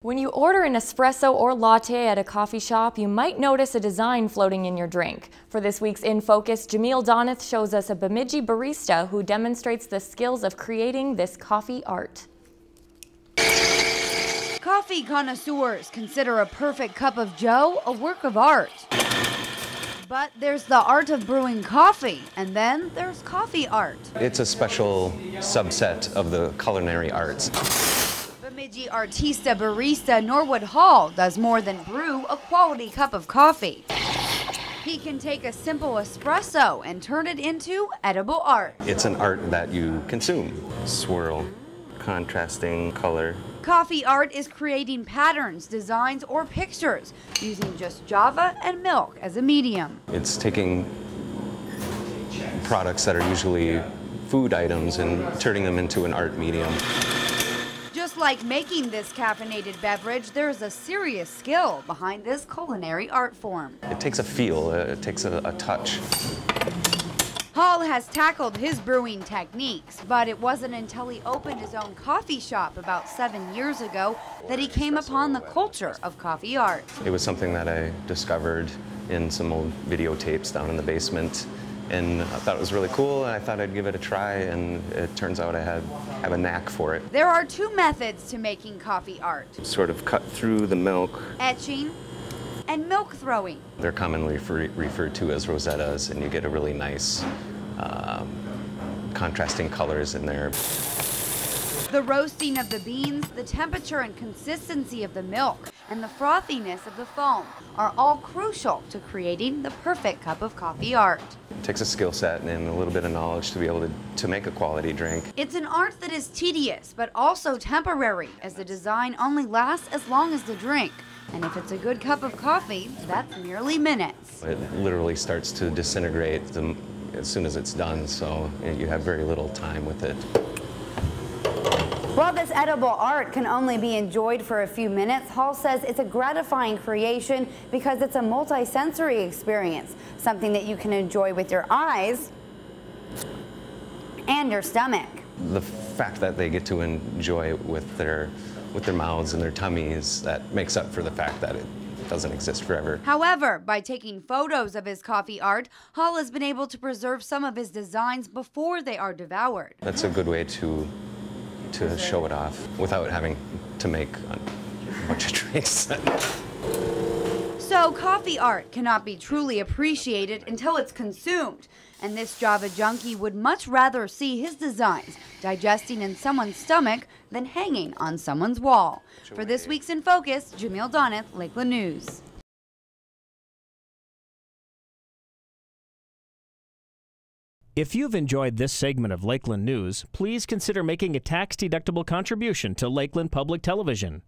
When you order an espresso or latte at a coffee shop, you might notice a design floating in your drink. For this week's In Focus, Jamil Donith shows us a Bemidji barista who demonstrates the skills of creating this coffee art. Coffee connoisseurs consider a perfect cup of joe a work of art. But there's the art of brewing coffee, and then there's coffee art. It's a special subset of the culinary arts. Bemidji artista barista Norwood Hall does more than brew a quality cup of coffee. He can take a simple espresso and turn it into edible art. It's an art that you consume. Swirl, contrasting color. Coffee art is creating patterns, designs, or pictures using just Java and milk as a medium. It's taking products that are usually food items and turning them into an art medium. Just like making this caffeinated beverage, there's a serious skill behind this culinary art form. It takes a feel, it takes a touch. Hall has tackled his brewing techniques, but it wasn't until he opened his own coffee shop about 7 years ago that he came upon the culture of coffee art. It was something that I discovered in some old videotapes down in the basement, and I thought it was really cool, and I thought I'd give it a try, and it turns out I have a knack for it. There are two methods to making coffee art: Sort of cut through the milk. Etching and milk throwing. They're commonly referred to as rosettas, and you get a really nice contrasting colors in there. The roasting of the beans, the temperature and consistency of the milk, and the frothiness of the foam are all crucial to creating the perfect cup of coffee art. It takes a skill set and a little bit of knowledge to be able to make a quality drink. It's an art that is tedious, but also temporary, as the design only lasts as long as the drink. And if it's a good cup of coffee, that's merely minutes. It literally starts to disintegrate as soon as it's done, so you have very little time with it. While this edible art can only be enjoyed for a few minutes, Hall says it's a gratifying creation because it's a multi-sensory experience, something that you can enjoy with your eyes and your stomach. The fact that they get to enjoy it with their mouths and their tummies, that makes up for the fact that it doesn't exist forever. However, by taking photos of his coffee art, Hall has been able to preserve some of his designs before they are devoured. That's a good way to show it off without having to make a bunch of drinks. So coffee art cannot be truly appreciated until it's consumed, and this Java junkie would much rather see his designs digesting in someone's stomach than hanging on someone's wall. For this week's In Focus, Jamil Donith, Lakeland News. If you've enjoyed this segment of Lakeland News, please consider making a tax-deductible contribution to Lakeland Public Television.